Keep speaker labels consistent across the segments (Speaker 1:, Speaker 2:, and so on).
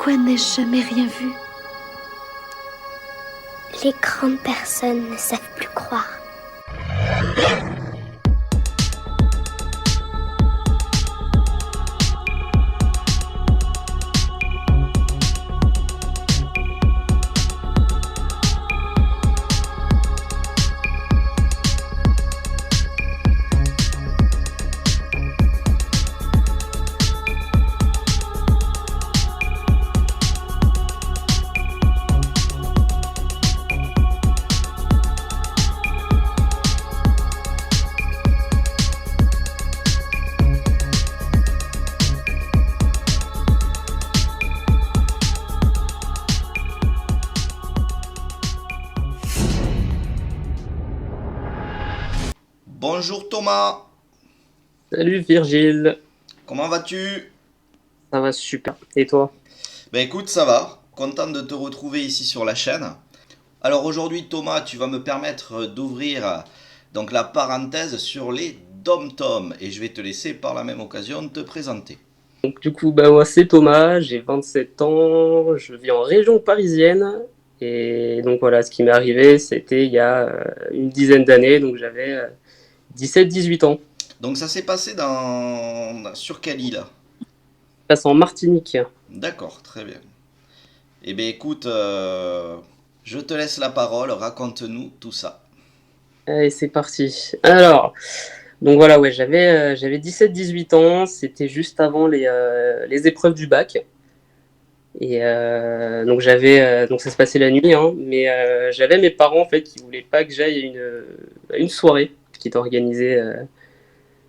Speaker 1: Pourquoi n'ai-je jamais rien vu?
Speaker 2: Les grandes personnes ne savent plus croire.
Speaker 3: Bonjour Thomas,
Speaker 4: Salut Virgile,
Speaker 3: comment vas-tu?
Speaker 4: ça va super. Et toi?
Speaker 3: Ben écoute, ça va, content de te retrouver ici sur la chaîne. Alors aujourd'hui Thomas, tu vas me permettre d'ouvrir donc la parenthèse sur les dom-toms et je vais te laisser par la même occasion te présenter.
Speaker 4: Donc du coup, bah moi c'est Thomas, j'ai 27 ans, je vis en région parisienne. Et donc voilà, ce qui m'est arrivé, c'était il y a une dizaine d'années, donc j'avais 17-18 ans.
Speaker 3: Donc ça s'est passé sur quelle île?
Speaker 4: Je passe en Martinique.
Speaker 3: D'accord, très bien. Eh bien écoute, je te laisse la parole, raconte-nous tout ça.
Speaker 4: Allez, c'est parti. Alors, donc voilà, ouais, j'avais 17-18 ans, c'était juste avant les épreuves du bac. Et donc ça se passait la nuit, hein, mais j'avais mes parents en fait qui voulaient pas que j'aille à une soirée qui était organisée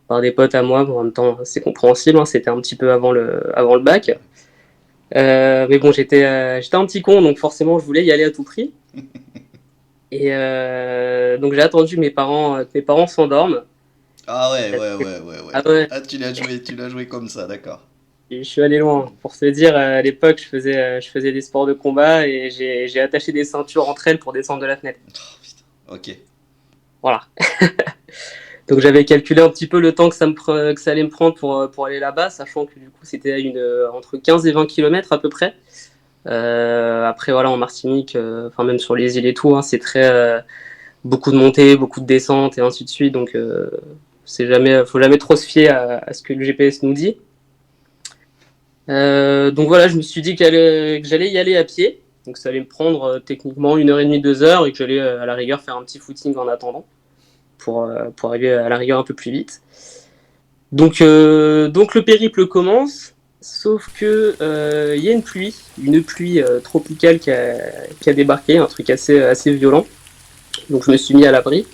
Speaker 4: par des potes à moi. Bon, en même temps, c'est compréhensible, hein, c'était un petit peu avant le bac. Mais bon, j'étais un petit con, donc forcément je voulais y aller à tout prix. Et donc j'ai attendu que mes parents s'endorment.
Speaker 3: Ah ouais.
Speaker 4: Ah ouais,
Speaker 3: Ah tu l'as joué comme ça, d'accord.
Speaker 4: et je suis allé loin. Pour te dire, à l'époque, je faisais des sports de combat et j'ai attaché des ceintures entre elles pour descendre de la fenêtre.
Speaker 3: Oh, putain. Ok.
Speaker 4: Voilà. Donc j'avais calculé un petit peu le temps que que ça allait me prendre pour aller là-bas, sachant que du coup c'était entre 15 et 20 km à peu près. Après voilà, en Martinique, enfin même sur les îles et tout, hein, c'est très beaucoup de montées, beaucoup de descentes et ainsi de suite. Donc faut jamais trop se fier à ce que le GPS nous dit. Donc voilà, je me suis dit que j'allais y aller à pied. Donc ça allait me prendre techniquement 1h30, 2 heures et que j'allais à la rigueur faire un petit footing en attendant pour arriver à la rigueur un peu plus vite. Donc le périple commence, sauf que il y a une pluie tropicale qui a débarqué, un truc assez violent. Donc je me suis mis à l'abri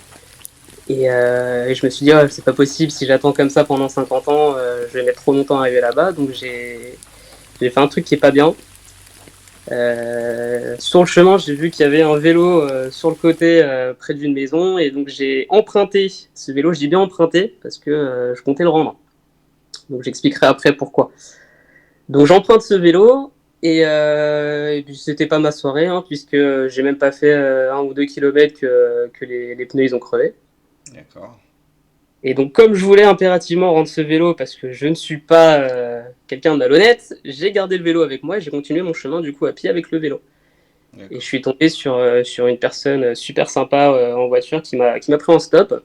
Speaker 4: et je me suis dit oh, c'est pas possible, si j'attends comme ça pendant 50 ans, je vais mettre trop longtemps à arriver là-bas. Donc j'ai fait un truc qui est pas bien. Sur le chemin, j'ai vu qu'il y avait un vélo sur le côté près d'une maison et donc j'ai emprunté ce vélo. Je dis bien emprunté parce que je comptais le rendre. Donc j'expliquerai après pourquoi. Donc j'emprunte ce vélo et puis c'était pas ma soirée hein, puisque j'ai même pas fait 1 ou 2 kilomètres que les pneus ils ont crevé.
Speaker 3: D'accord.
Speaker 4: Et donc comme je voulais impérativement rendre ce vélo parce que je ne suis pas quelqu'un de malhonnête, j'ai gardé le vélo avec moi et j'ai continué mon chemin du coup à pied avec le vélo. Et je suis tombé sur une personne super sympa en voiture qui m'a pris en stop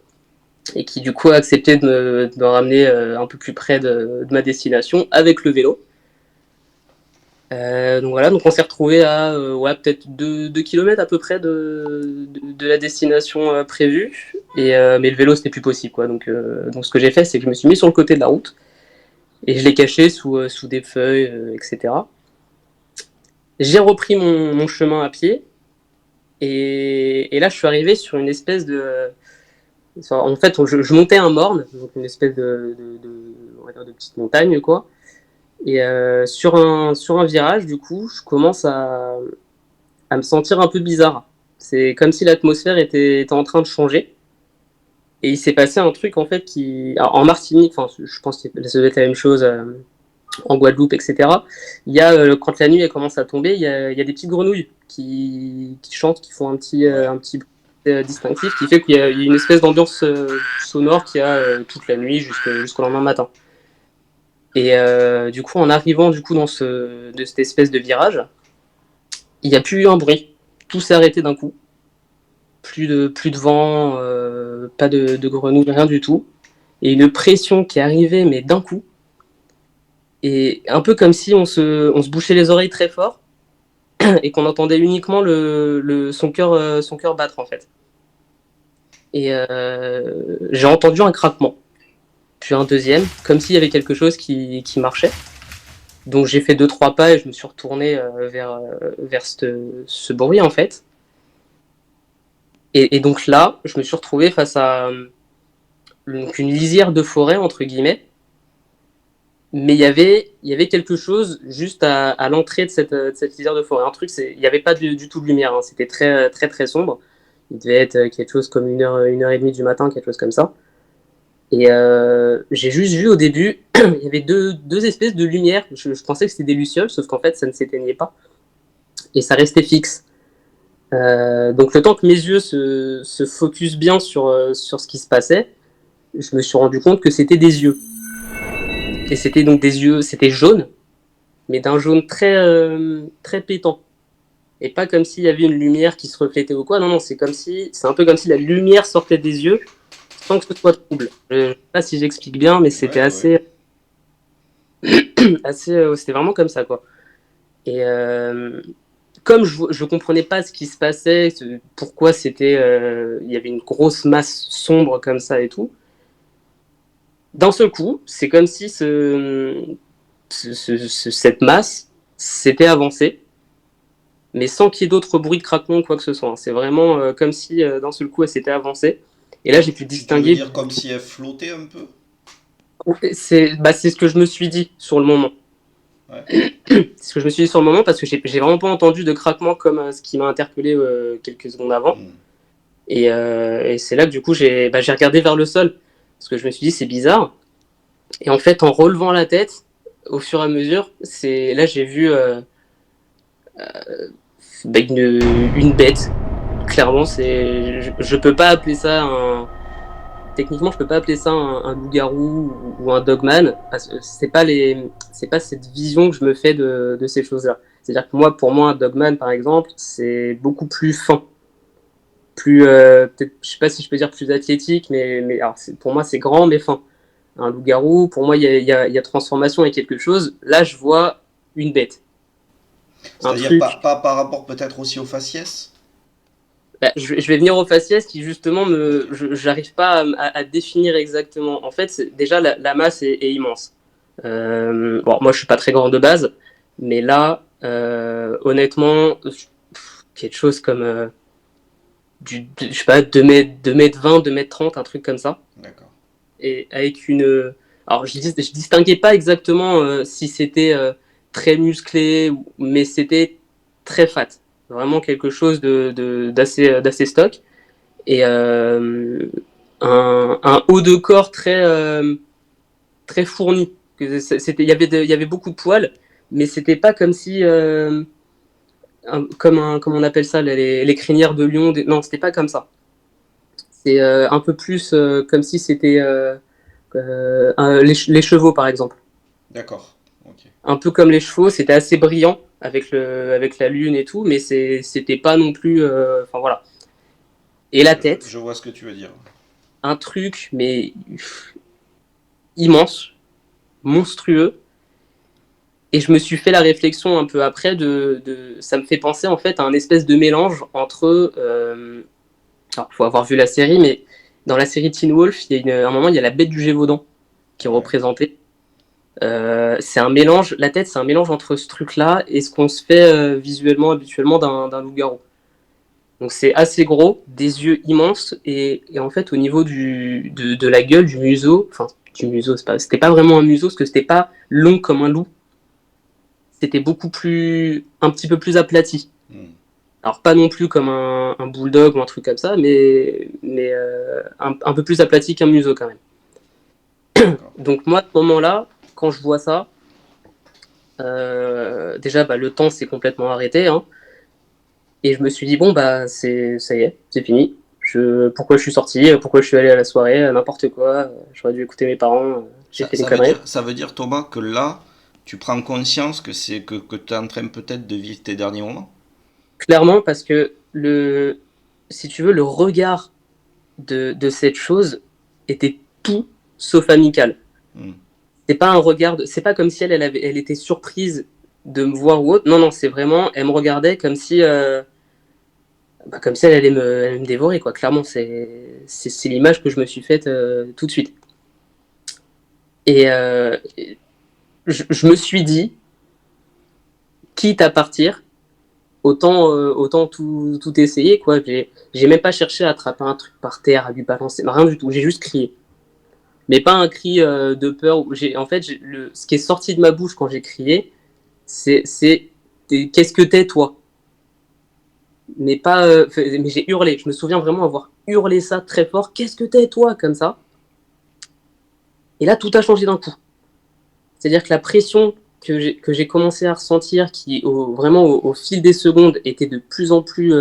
Speaker 4: et qui du coup a accepté de me ramener un peu plus près de ma destination avec le vélo. Donc voilà, donc on s'est retrouvé à ouais, peut-être 2 kilomètres à peu près de la destination prévue. Mais le vélo c'était plus possible quoi. Donc ce que j'ai fait c'est que je me suis mis sur le côté de la route et je l'ai caché sous des feuilles, etc. J'ai repris mon chemin à pied et là je suis arrivé sur une espèce de en fait, je montais un morne, donc une espèce on va dire de petite montagne, quoi. Et sur un virage, du coup, je commence à me sentir un peu bizarre. C'est comme si l'atmosphère était en train de changer. Et il s'est passé un truc, en fait, alors, en Martinique, enfin, je pense que ça doit être la même chose en Guadeloupe, etc. Il y a, quand la nuit elle commence à tomber, il y a des petites grenouilles qui chantent, qui font
Speaker 3: Ouais.
Speaker 4: un petit distinctif qui fait qu'il y a une espèce d'ambiance sonore qu'il y a toute la nuit jusqu'au lendemain matin. Et du coup, en arrivant du coup de cette espèce de virage, il n'y a plus eu un bruit. Tout s'est arrêté d'un coup. Plus de vent, pas de grenouilles, rien du tout. Et une pression qui est arrivée, mais d'un coup. Et un peu comme si on se bouchait les oreilles très fort et qu'on entendait uniquement son cœur battre en fait. Et j'ai entendu un craquement, puis un deuxième, comme s'il y avait quelque chose qui marchait. Donc j'ai fait 2-3 pas et je me suis retourné vers ce bruit en fait. Et donc là, je me suis retrouvé face à une lisière de forêt entre guillemets. Mais il y avait quelque chose juste à l'entrée de cette lisière de forêt. Un truc, il n'y avait pas du tout de lumière, hein. C'était très, très, très sombre. Il devait être quelque chose comme 1h et demie du matin, quelque chose comme ça. Et j'ai juste vu au début, il y avait deux espèces de lumières. Je pensais que c'était des lucioles, sauf qu'en fait, ça ne s'éteignait pas. Et ça restait fixe. Donc le temps que mes yeux se focusent bien sur ce qui se passait, je me suis rendu compte que c'était des yeux. Et c'était donc des yeux, c'était jaune, mais d'un jaune très, très pétant. Et pas comme s'il y avait une lumière qui se reflétait ou quoi. Non, non, c'est un peu comme si la lumière sortait des yeux sans que ce soit trouble. Je ne sais pas si j'explique bien, mais c'était
Speaker 3: Ouais, ouais.
Speaker 4: c'était vraiment comme ça, quoi. Et comme je comprenais pas ce qui se passait, pourquoi il y avait une grosse masse sombre comme ça et tout, d'un seul coup, c'est comme si cette masse s'était avancée, mais sans qu'il y ait d'autres bruits de craquement ou quoi que ce soit. C'est vraiment comme si d'un seul coup elle s'était avancée. Et là, j'ai pu
Speaker 3: Tu veux
Speaker 4: distinguer.
Speaker 3: dire comme si elle flottait un peu?
Speaker 4: C'est ce que je me suis dit sur le moment.
Speaker 3: Ouais.
Speaker 4: C'est ce que je me suis dit sur le moment parce que j'ai vraiment pas entendu de craquement comme ce qui m'a interpellé quelques secondes avant.
Speaker 3: Hmm.
Speaker 4: Et c'est là que du coup j'ai regardé vers le sol parce que je me suis dit c'est bizarre. Et en fait, en relevant la tête, au fur et à mesure, là j'ai vu une bête. Clairement, je peux pas appeler ça techniquement, je peux pas appeler ça un loup-garou ou un dogman. Parce que c'est pas cette vision que je me fais de ces choses-là. C'est-à-dire que pour moi, un dogman, par exemple, c'est beaucoup plus fin, plus, peut-être, je sais pas si je peux dire plus athlétique, mais alors, pour moi, c'est grand mais fin. Un loup-garou, pour moi, il y a transformation et quelque chose. Là, je vois une bête, un
Speaker 3: C'est-à-dire pas,
Speaker 4: truc.
Speaker 3: pas par rapport peut-être aussi au faciès?
Speaker 4: Bah, je vais venir au faciès qui justement
Speaker 3: Ok.
Speaker 4: j'arrive pas à définir exactement. En fait, déjà la masse est immense. Bon, moi je suis pas très grand de base, mais là, honnêtement, quelque chose comme je sais pas, 2 mètres 20, 2 mètres 30, un truc comme ça.
Speaker 3: D'accord.
Speaker 4: Et avec alors je distinguais pas exactement si c'était très musclé, mais c'était très fat. Vraiment quelque chose d'assez stock. Et un haut de corps très, très fourni. Il y avait beaucoup de poils, mais c'était pas comme si, comment on appelle ça, les crinières de lion. Non, c'était pas comme ça. C'est un peu plus comme si c'était les chevaux, par exemple.
Speaker 3: D'accord. Ok.
Speaker 4: Un peu comme les chevaux, c'était assez brillant avec la lune et tout, mais c'était pas non plus. Enfin voilà. Et la
Speaker 3: Je
Speaker 4: tête,
Speaker 3: vois ce que tu veux dire.
Speaker 4: un truc, mais immense, monstrueux. Et je me suis fait la réflexion un peu après ça me fait penser en fait à un espèce de mélange entre. Alors, faut avoir vu la série, mais dans la série Teen Wolf, à un moment, il y a la bête du Gévaudan qui est
Speaker 3: Ouais.
Speaker 4: représentée. C'est un mélange, la tête, c'est un mélange entre ce truc-là et ce qu'on se fait visuellement, habituellement d'un loup-garou. Donc c'est assez gros, des yeux immenses, et en fait, au niveau de la gueule, du museau, enfin, du museau, c'était pas vraiment un museau, parce que c'était pas long comme un loup, c'était un petit peu plus aplati.
Speaker 3: Hmm.
Speaker 4: Alors pas non plus comme un bulldog ou un truc comme ça, mais un peu plus aplati qu'un museau quand même.
Speaker 3: D'accord.
Speaker 4: Donc moi, à ce moment-là, quand je vois ça, déjà bah, le temps s'est complètement arrêté, hein, et je me suis dit bon bah ça y est, c'est fini. Pourquoi je suis sorti, pourquoi je suis allé à la soirée, n'importe quoi. J'aurais dû écouter mes parents. j'ai
Speaker 3: Ça,
Speaker 4: fait des conneries.
Speaker 3: ça veut dire, Thomas, que là, tu prends conscience que que tu es en train peut-être de vivre tes derniers moments?
Speaker 4: Clairement, parce que si tu veux, le regard de cette chose était tout sauf amical.
Speaker 3: Hmm.
Speaker 4: C'est pas un regard, c'est pas comme si elle était surprise de me voir ou autre. Non, non, c'est vraiment, elle me regardait comme si elle allait me dévorer, quoi. Clairement, c'est l'image que je me suis faite tout de suite. Et je me suis dit, quitte à partir, autant tout essayer, quoi. J'ai même pas cherché à attraper un truc par terre, à lui balancer, rien du tout. J'ai juste crié. Mais pas un cri de peur. En fait, ce qui est sorti de ma bouche quand j'ai crié, c'est qu'est-ce que t'es, toi? Mais pas. Mais j'ai hurlé. Je me souviens vraiment avoir hurlé ça très fort. Qu'est-ce que t'es, toi? Comme ça. Et là, tout a changé d'un coup. C'est-à-dire que la pression que j'ai commencé à ressentir, qui vraiment au fil des secondes était de plus en plus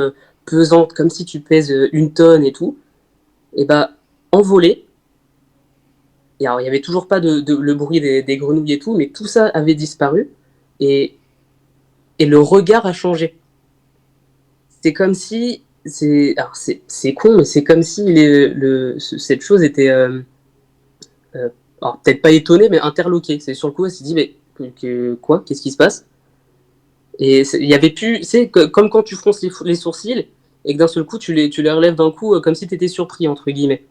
Speaker 4: pesante, comme si tu pèses une tonne et tout, et bah, envolée. Et alors, il n'y avait toujours pas le bruit des grenouilles et tout, mais tout ça avait disparu. Et, et le regard a changé. C'est comme si. C'est con, mais c'est comme si cette chose était. Alors, peut-être pas étonnée, mais interloquée. C'est sur le coup, elle s'est dit, mais quoi? Qu'est-ce qui se passe? Et il y avait plus. C'est comme quand tu fronces les sourcils et que d'un seul coup, tu les relèves d'un coup, comme si tu étais surpris, entre guillemets.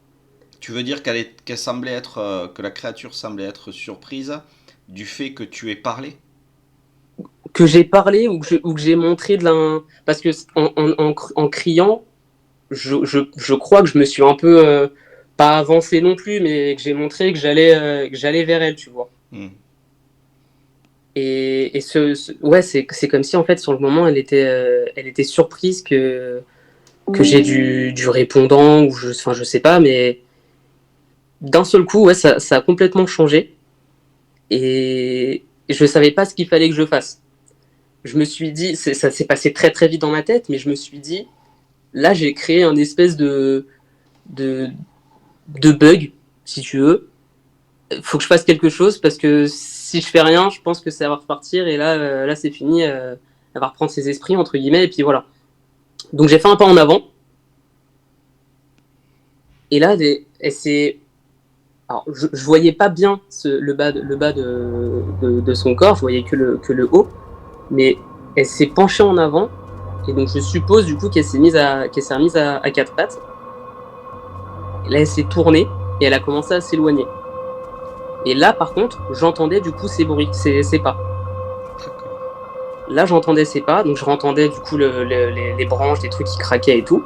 Speaker 3: Tu veux dire qu'elle semblait être, que la créature semblait être surprise du fait que tu aies parlé?
Speaker 4: Que j'ai parlé ou que j'ai montré de la. Parce que en criant, je crois que je me suis un peu pas avancé non plus, mais que j'ai montré que j'allais vers elle, tu vois.
Speaker 3: Hmm.
Speaker 4: Et ouais, c'est comme si en fait sur le moment elle était surprise que j'ai du répondant ou enfin je sais pas, mais d'un seul coup ouais ça a complètement changé et je savais pas ce qu'il fallait que je fasse. Je me suis dit ça s'est passé très très vite dans ma tête, mais je me suis dit là j'ai créé un espèce de de bug si tu veux. Faut que je fasse quelque chose parce que si je fais rien, je pense que ça va repartir et là c'est fini. Elle va reprendre ses esprits entre guillemets et puis voilà. Donc j'ai fait un pas en avant et là alors je voyais pas bien le bas de son corps, je voyais que le haut, mais elle s'est penchée en avant et donc je suppose du coup qu'elle s'est remise à quatre pattes. Et là elle s'est tournée et elle a commencé à s'éloigner. Et là par contre j'entendais du coup ses bruits, ses pas. Là, j'entendais ses pas, donc je entendais du coup les branches, des trucs qui craquaient et tout.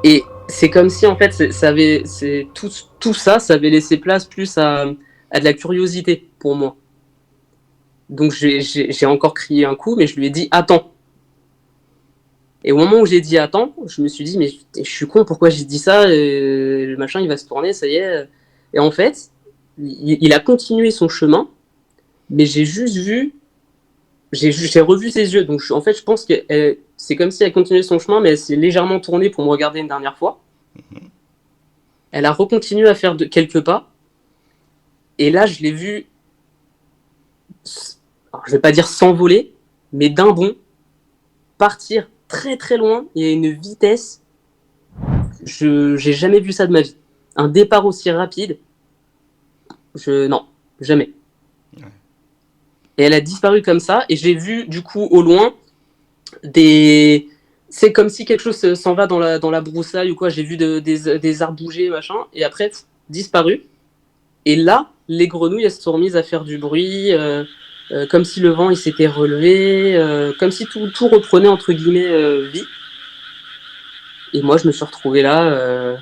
Speaker 4: Et c'est comme si en fait, tout ça, ça avait laissé place plus à de la curiosité pour moi. Donc j'ai encore crié un coup, mais je lui ai dit attends. Et au moment où j'ai dit attends, je me suis dit mais je suis con, pourquoi j'ai dit ça? Et le machin il va se tourner, ça y est. Et en fait, il a continué son chemin, mais j'ai juste vu j'ai revu ses yeux. Donc, en fait, je pense que c'est comme si elle continuait son chemin, mais elle s'est légèrement tournée pour me regarder une dernière fois. Elle a recontinué à faire quelques pas. Et là, je l'ai vu, alors, je vais pas dire s'envoler, mais d'un bond, partir très très loin et à une vitesse. J'ai jamais vu ça de ma vie. Un départ aussi rapide, non, jamais.
Speaker 3: Ouais.
Speaker 4: Et elle a disparu comme ça. Et j'ai vu, du coup, au loin, c'est comme si quelque chose s'en va dans la broussaille ou quoi. J'ai vu des arbres bouger, machin, et après, disparu. Et là, les grenouilles, elles se sont remises à faire du bruit, comme si le vent, il s'était relevé, comme si tout reprenait, entre guillemets, vie. Et moi, je me suis retrouvé là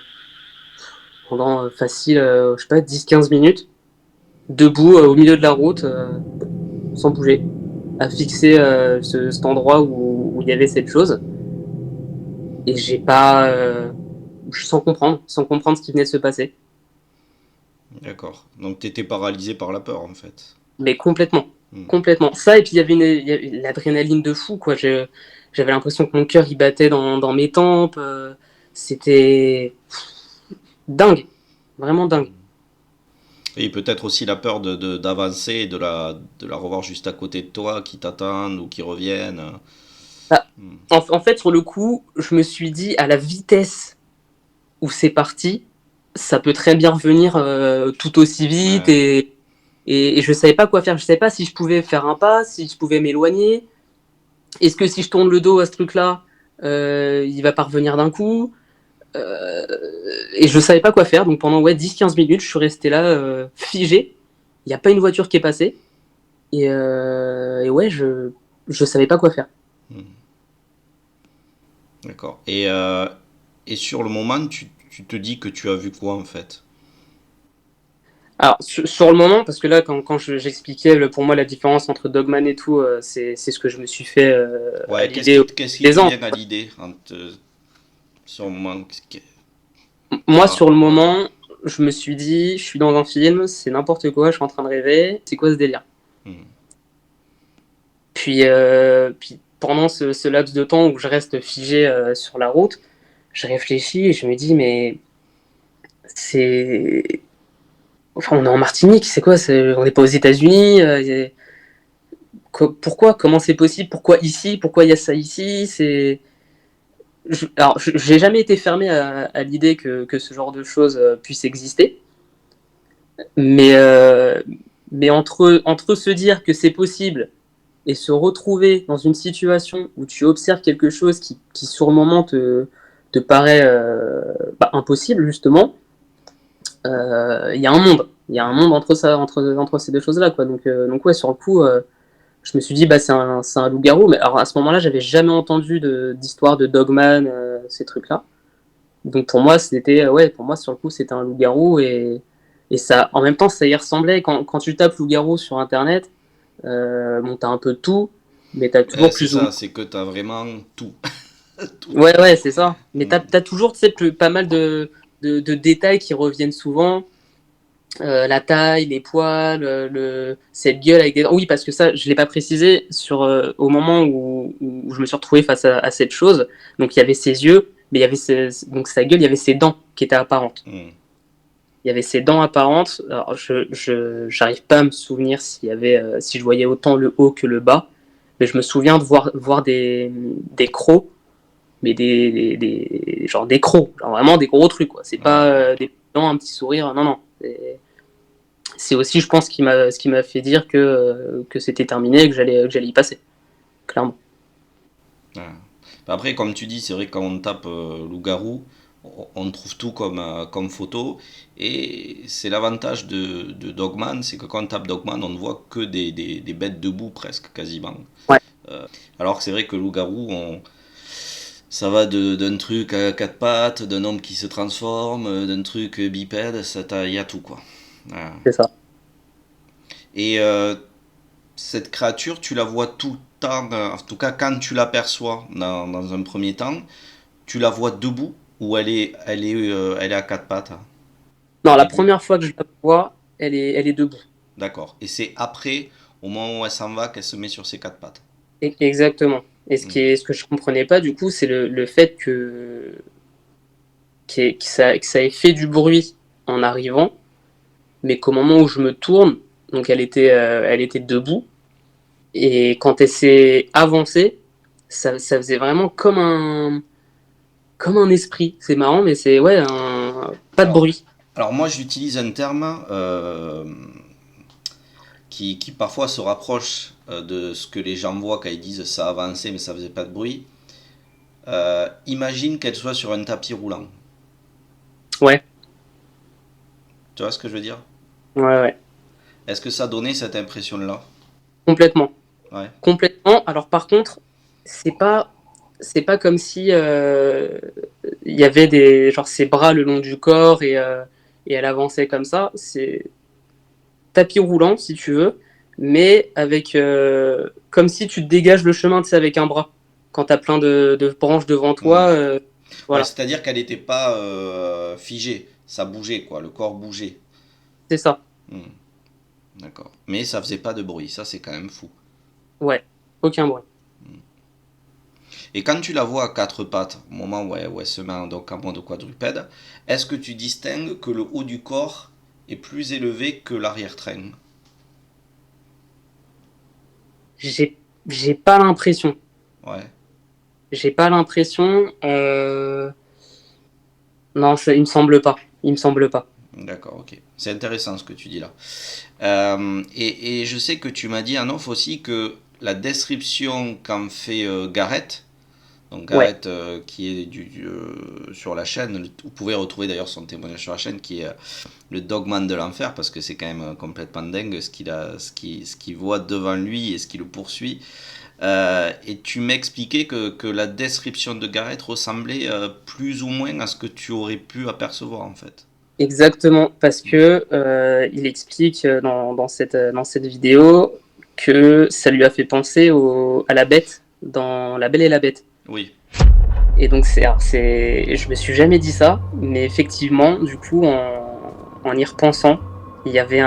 Speaker 4: pendant facile, je sais pas, 10-15 minutes, debout au milieu de la route, sans bouger, à fixer cet endroit où il y avait cette chose. Et j'ai pas. Sans comprendre ce qui venait de se passer.
Speaker 3: D'accord. Donc t'étais paralysé par la peur en fait.
Speaker 4: Mais complètement.
Speaker 3: Hmm.
Speaker 4: Complètement. Ça, et puis il y avait l'adrénaline de fou, quoi. J'avais l'impression que mon cœur, il battait dans mes tempes. C'était dingue. Vraiment dingue.
Speaker 3: Et peut-être aussi la peur d'avancer et de la revoir juste à côté de toi, qui t'attendent ou qui reviennent.
Speaker 4: Bah, en fait, sur le coup, je me suis dit, à la vitesse où c'est parti, ça peut très bien revenir tout aussi vite
Speaker 3: Ouais.
Speaker 4: et je savais pas quoi faire. Je savais pas si je pouvais faire un pas, si je pouvais m'éloigner. Est-ce que si je tourne le dos à ce truc-là, il va pas revenir d'un coup? Euh, et je savais pas quoi faire. Donc pendant 10-15 minutes, je suis resté là figé. Il n'y a pas une voiture qui est passée. Et ouais, je savais pas quoi faire.
Speaker 3: Hmm. D'accord. Et sur le moment, tu te dis que tu as vu quoi en fait?
Speaker 4: Alors, sur le moment, parce que là, quand j'expliquais pour moi la différence entre Dogman et tout, c'est ce que je me suis fait à
Speaker 3: Ouais,
Speaker 4: l'idée
Speaker 3: qu'est-ce qui
Speaker 4: des
Speaker 3: te
Speaker 4: ans.
Speaker 3: vient à l'idée sur le moment?
Speaker 4: Moi,
Speaker 3: Ah,
Speaker 4: sur le
Speaker 3: ouais.
Speaker 4: moment, je me suis dit, je suis dans un film, c'est n'importe quoi, je suis en train de rêver, c'est quoi ce délire?
Speaker 3: Hmm.
Speaker 4: Puis pendant ce laps de temps où je reste figé sur la route, je réfléchis et je me dis, mais c'est. Enfin, on est en Martinique, c'est quoi? On n'est pas aux États-Unis. Pourquoi? Comment c'est possible? Pourquoi ici? Pourquoi il y a ça ici? Alors, j'ai jamais été fermé à l'idée que ce genre de choses puisse exister, mais, euh, mais entre se dire que c'est possible et se retrouver dans une situation où tu observes quelque chose qui sur le moment te paraît impossible, justement, il y a un monde. Il y a un monde entre ces deux choses-là, quoi. Donc ouais, sur le coup, je me suis dit, bah, c'est un loup-garou. Mais alors, à ce moment-là, j'avais jamais entendu d'histoire de Dogman, ces trucs-là. Donc pour moi, pour moi, sur le coup, c'était un loup-garou et ça, en même temps, ça y ressemblait. Quand tu tapes loup-garou sur Internet, bon, t'as un peu de tout, mais t'as toujours
Speaker 3: C'est
Speaker 4: plus ou moins.
Speaker 3: ça, c'est que tu as vraiment tout. Tout.
Speaker 4: Ouais, c'est ça. Mais
Speaker 3: Hmm.
Speaker 4: t'as toujours, tu sais, pas mal de détails qui reviennent souvent. La taille, les poils, cette gueule avec des dents. Oui, parce que ça, je l'ai pas précisé au moment où je me suis retrouvé face à cette chose. Donc il y avait ses yeux, mais il y avait donc sa gueule, il y avait ses dents qui étaient apparentes.
Speaker 3: Hmm.
Speaker 4: Il y avait ses dents apparentes. Alors j'arrive pas à me souvenir si je voyais autant le haut que le bas, mais je me souviens de voir des crocs, mais genre des crocs, genre vraiment des gros trucs quoi. C'est pas
Speaker 3: Ouais.
Speaker 4: des dents, un petit sourire, non non. C'est aussi, je pense, ce qui m'a fait dire que c'était terminé et que j'allais y passer, clairement.
Speaker 3: Ouais. Après, comme tu dis, c'est vrai que quand on tape loup-garou, on trouve tout comme photo. Et c'est l'avantage de Dogman, c'est que quand on tape Dogman, on ne voit que des bêtes debout presque, quasiment.
Speaker 4: Ouais,
Speaker 3: Alors que c'est vrai que loup-garou, ça va d'un truc à quatre pattes, d'un homme qui se transforme, d'un truc bipède, il y a tout quoi. Ouais.
Speaker 4: c'est ça.
Speaker 3: Et cette créature, tu la vois tout le temps, en tout cas quand tu l'aperçois dans un premier temps, tu la vois debout ou elle est à quatre pattes, hein,
Speaker 4: Non, la
Speaker 3: debout.
Speaker 4: première fois que je la vois, elle est debout.
Speaker 3: D'accord. Et c'est après, au moment où elle s'en va, qu'elle se met sur ses quatre pattes.
Speaker 4: Exactement. Et
Speaker 3: Hmm.
Speaker 4: ce que je comprenais pas, du coup, c'est le fait que ça ait fait du bruit en arrivant, mais qu'au moment où je me tourne, donc elle était debout, et quand elle s'est avancée, ça faisait vraiment comme un esprit. C'est marrant, mais pas de
Speaker 3: Alors,
Speaker 4: bruit.
Speaker 3: alors moi j'utilise un terme qui parfois se rapproche de ce que les gens voient quand ils disent ça avançait mais ça faisait pas de bruit. Imagine qu'elle soit sur un tapis roulant.
Speaker 4: Ouais,
Speaker 3: Tu vois ce que je veux dire?
Speaker 4: ouais.
Speaker 3: Est-ce que ça donnait cette impression-là?
Speaker 4: Complètement.
Speaker 3: Ouais.
Speaker 4: Complètement. Alors par contre, c'est pas c'est pas comme si il y avait genre ses bras le long du corps et elle avançait comme ça. C'est tapis roulant si tu veux, mais avec comme si tu te dégages le chemin, tu sais, avec un bras. Quand t'as plein de branches devant toi,
Speaker 3: Hmm. Ouais,
Speaker 4: voilà,
Speaker 3: c'est-à-dire qu'elle n'était pas figée, ça bougeait quoi, le corps bougeait.
Speaker 4: c'est ça.
Speaker 3: Hmm. D'accord. Mais ça faisait pas de bruit, ça c'est quand même fou.
Speaker 4: Ouais, aucun bruit.
Speaker 3: Et quand tu la vois à quatre pattes, au moment où elle se met donc en mode quadrupède, est-ce que tu distingues que le haut du corps est plus élevé que l'arrière-train?
Speaker 4: J'ai pas l'impression.
Speaker 3: Ouais,
Speaker 4: J'ai pas l'impression. Non, il me semble pas. Il me semble pas.
Speaker 3: d'accord, ok. C'est intéressant ce que tu dis là. Et je sais que tu m'as dit en off aussi que la description qu'en fait Gareth, donc
Speaker 4: Ouais,
Speaker 3: Gareth qui est sur la chaîne, vous pouvez retrouver d'ailleurs son témoignage sur la chaîne, qui est le dogman de l'enfer, parce que c'est quand même complètement dingue ce qu'il voit devant lui et ce qui le poursuit. Et tu m'expliquais que la description de Gareth ressemblait plus ou moins à ce que tu aurais pu apercevoir en fait.
Speaker 4: exactement. Parce que il explique dans cette vidéo que ça lui a fait penser à la bête dans La Belle et la Bête.
Speaker 3: Oui,
Speaker 4: Et donc je me suis jamais dit ça, mais effectivement, du coup, en y repensant, il y avait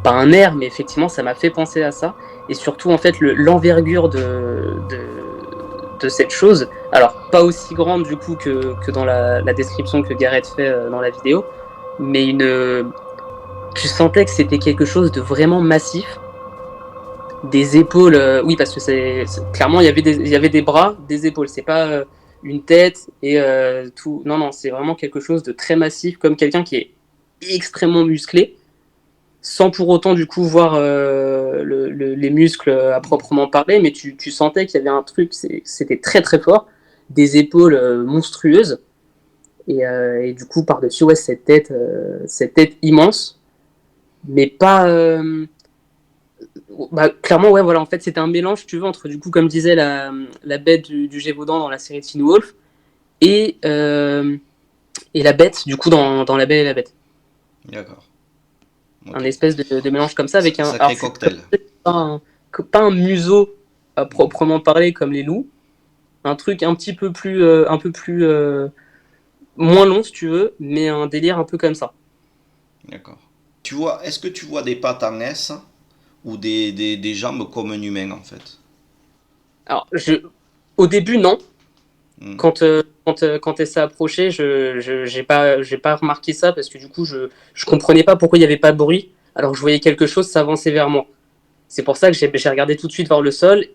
Speaker 4: pas un air, mais effectivement, ça m'a fait penser à ça. Et surtout, en fait, l'envergure de cette chose, alors pas aussi grande du coup que dans la description que Gareth fait dans la vidéo, mais tu sentais que c'était quelque chose de vraiment massif, des épaules, oui, parce que clairement il y avait des bras, des épaules, c'est pas une tête et tout. Non, non, c'est vraiment quelque chose de très massif, comme quelqu'un qui est extrêmement musclé, sans pour autant du coup voir les muscles à proprement parler, mais tu sentais qu'il y avait un truc, c'était très très fort, des épaules monstrueuses, et du coup par-dessus, ouais, cette tête immense, mais pas. Bah, clairement, ouais, voilà, en fait, c'était un mélange, tu veux, entre, du coup, comme disait la bête du Gévaudan dans la série de Teen Wolf et, euh, et la bête, du coup, dans La Belle et la Bête.
Speaker 3: d'accord.
Speaker 4: Un
Speaker 3: Ok.
Speaker 4: espèce de mélange comme ça avec un. Alors,
Speaker 3: Sacré cocktail.
Speaker 4: pas pas un museau à proprement parler comme les loups, un truc un peu plus moins long, si tu veux, mais un délire un peu comme ça.
Speaker 3: D'accord. Est-ce que tu vois des pattes en S ou des jambes comme un humain en fait?
Speaker 4: Alors, au début, non.
Speaker 3: Hmm,
Speaker 4: Quand elle s'est approchée, j'ai pas remarqué ça parce que du coup, je comprenais pas pourquoi il n'y avait pas de bruit alors que je voyais quelque chose s'avancer vers moi. C'est pour ça que j'ai regardé tout de suite vers le sol,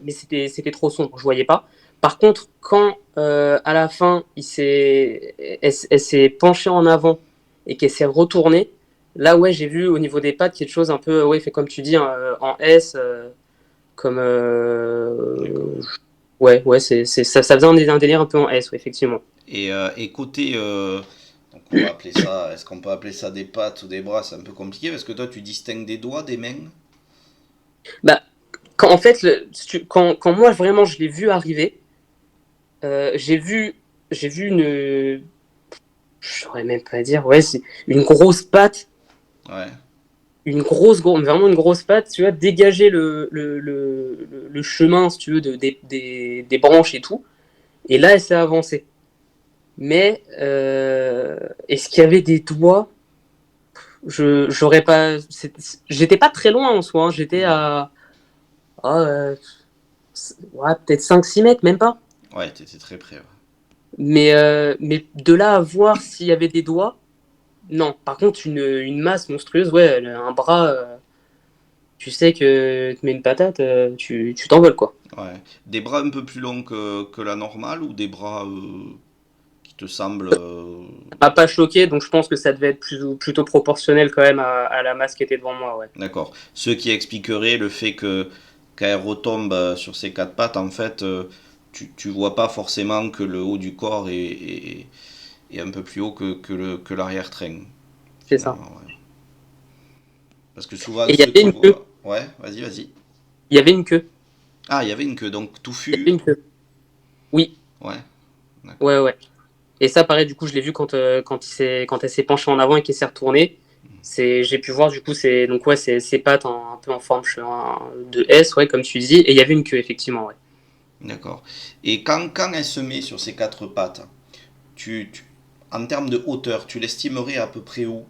Speaker 4: mais c'était trop sombre, je voyais pas. Par contre, quand à la fin, elle s'est penchée en avant et qu'elle s'est retournée, là ouais, j'ai vu au niveau des pattes quelque chose un peu, ouais, fait comme tu dis, hein, en S, comme
Speaker 3: d'accord.
Speaker 4: ouais, ouais, ça faisait un délire un peu en S, ouais, effectivement.
Speaker 3: Et côté, donc on va appeler ça, est-ce qu'on peut appeler ça des pattes ou des bras? C'est un peu compliqué parce que toi tu distingues des doigts, des mains.
Speaker 4: Bah, en fait, quand moi vraiment je l'ai vu arriver, euh, j'ai vu, j'ai vu je saurais même pas dire, ouais, c'est une grosse patte,
Speaker 3: Ouais,
Speaker 4: vraiment une grosse patte, tu vois, dégager le chemin, si tu veux, des branches et tout. Et là, elle s'est avancée. Mais est-ce qu'il y avait des doigts? J'aurais pas. J'étais pas très loin en soi, hein. J'étais à ah, ouais, peut-être 5 6 mètres, même pas.
Speaker 3: ouais, t'étais très près. Ouais.
Speaker 4: Mais de là à voir s'il y avait des doigts, non. Par contre, une masse monstrueuse, ouais, un bras, tu sais que tu mets une patate, tu t'envoles, quoi.
Speaker 3: Ouais. Des bras un peu plus longs que la normale ou des bras qui te semblent.
Speaker 4: Ça m'a pas choqué, donc je pense que ça devait être plutôt proportionnel quand même à la masse qui était devant moi, ouais.
Speaker 3: D'accord. Ce qui expliquerait le fait que quand elle retombe sur ses quatre pattes, en fait, tu vois pas forcément que le haut du corps est un peu plus haut que l'arrière-train,
Speaker 4: C'est ça.
Speaker 3: finalement. Ouais. Parce que souvent,
Speaker 4: Et il y
Speaker 3: ceux
Speaker 4: avait
Speaker 3: qu'on
Speaker 4: une queue.
Speaker 3: voit. Ouais, vas-y, vas-y.
Speaker 4: Il y avait une queue.
Speaker 3: Ah, il y avait une queue, donc
Speaker 4: Il y avait
Speaker 3: touffu.
Speaker 4: une queue. Oui,
Speaker 3: Ouais, d'accord.
Speaker 4: ouais, ouais. Et ça, pareil, du coup, je l'ai vu quand elle s'est penchée en avant et qu'elle s'est retournée. J'ai pu voir, du coup, donc ouais, ses pattes un peu en forme de S, ouais, comme tu dis. Et il y avait une queue, effectivement, ouais.
Speaker 3: D'accord. Et quand elle se met sur ses quatre pattes, tu, tu- en termes de hauteur, tu l'estimerais à peu près où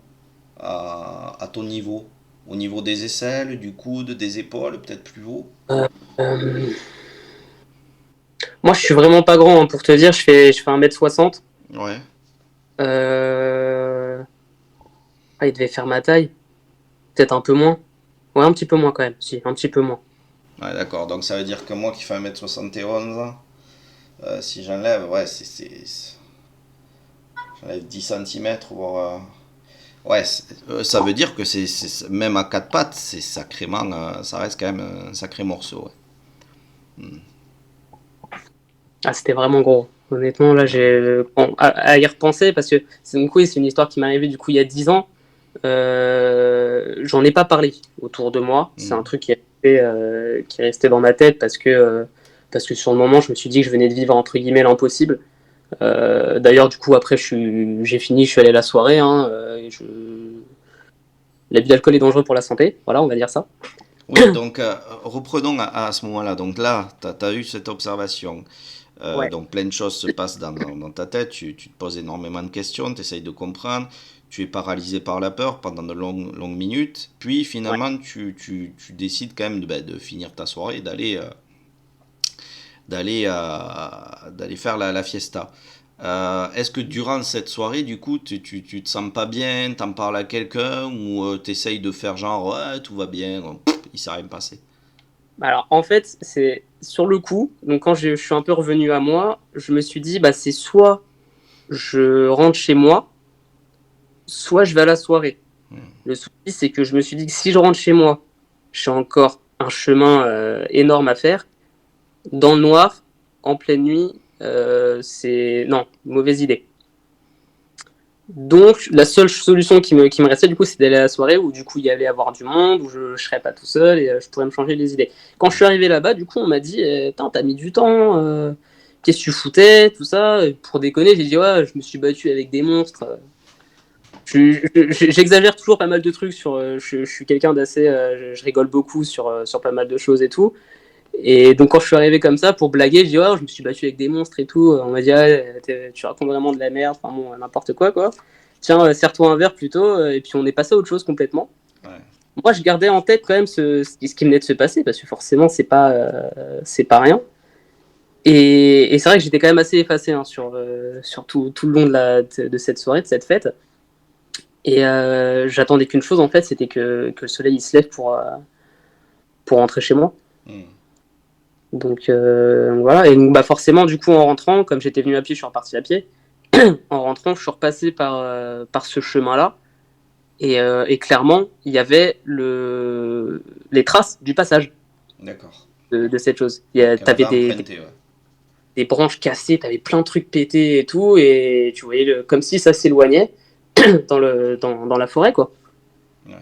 Speaker 3: à ton niveau? Au niveau des aisselles, du coude, des épaules, peut-être plus haut?
Speaker 4: Euh, Moi, je suis vraiment pas grand, hein, pour te dire, je fais 1m60.
Speaker 3: Ouais,
Speaker 4: Euh, Ah, il devait faire ma taille, peut-être un peu moins. Ouais, un petit peu moins quand même, si, un petit peu moins.
Speaker 3: Ouais, d'accord. Donc ça veut dire que moi qui fais 1m71, si j'enlève, ouais, j'enlève 10 centimètres voire. Ouais, ça veut dire que même à quatre pattes, c'est sacrément, ça reste quand même un sacré morceau. Ouais.
Speaker 4: Ah, c'était vraiment gros. Honnêtement, là, à y repenser, parce que donc, oui, c'est une histoire qui m'est arrivée du coup il y a 10 ans. J'en ai pas parlé autour de moi. C'est un
Speaker 3: Mm.
Speaker 4: truc qui est resté dans ma tête parce que sur le moment, je me suis dit que je venais de vivre entre guillemets l'impossible. D'ailleurs, du coup, après, j'ai fini, je suis allé à la soirée. Hein, l'abus d'alcool est dangereux pour la santé. Voilà, on va dire ça.
Speaker 3: Oui, donc reprenons à ce moment-là. Donc là, tu as eu cette observation.
Speaker 4: Ouais.
Speaker 3: Donc plein de choses se passent dans ta tête, tu te poses énormément de questions, tu essayes de comprendre, tu es paralysé par la peur pendant de longues minutes, puis
Speaker 4: Ouais.
Speaker 3: finalement tu décides quand même de finir ta soirée, d'aller faire la fiesta. Est-ce que durant cette soirée, du coup, tu te sens pas bien, t'en parles à quelqu'un, ou tu essayes de faire genre ouais, tout va bien, il s'est rien passé.
Speaker 4: Alors, en fait, c'est sur le coup. Donc, quand je suis un peu revenu à moi, je me suis dit, bah, c'est soit je rentre chez moi, soit je vais à la soirée. Le souci, c'est que je me suis dit que si je rentre chez moi, j'ai encore un chemin énorme à faire. Dans le noir, en pleine nuit, c'est. Non, mauvaise idée. Donc, la seule solution qui me restait, du coup, c'est d'aller à la soirée où, du coup, il y allait avoir du monde, où je ne serais pas tout seul et je pourrais me changer les idées. Quand je suis arrivé là-bas, du coup, on m'a dit t'as mis du temps, qu'est-ce que tu foutais, tout ça. Et pour déconner, j'ai dit ouais, je me suis battu avec des monstres. J'exagère toujours pas mal de trucs sur. Je suis quelqu'un d'assez. Je rigole beaucoup sur pas mal de choses et tout. Et donc, quand je suis arrivé comme ça pour blaguer, je dis ouais, je me suis battu avec des monstres et tout. On m'a dit ouais, tu racontes vraiment de la merde, enfin bon, n'importe quoi, quoi. Tiens, serre-toi un verre plutôt. Et puis, on est passé à autre chose complètement.
Speaker 3: Ouais.
Speaker 4: Moi, je gardais en tête quand même ce qui venait de se passer parce que forcément, c'est pas rien. Et c'est vrai que j'étais quand même assez effacé hein, sur tout le long de cette soirée, de cette fête. Et j'attendais qu'une chose, en fait, c'était que le soleil il se lève pour rentrer chez moi.
Speaker 3: Hmm.
Speaker 4: Donc voilà, et donc bah, forcément, du coup, en rentrant, comme j'étais venu à pied, je suis reparti à pied. En rentrant, je suis repassé par ce chemin-là. Et clairement, il y avait les traces du passage
Speaker 3: D'accord.
Speaker 4: de cette chose.
Speaker 3: Qu'elle avait
Speaker 4: T'avais
Speaker 3: emprunté, ouais.
Speaker 4: des branches cassées, t'avais plein de trucs pétés et tout, et tu voyais comme si ça s'éloignait dans la forêt, quoi.
Speaker 3: Ouais.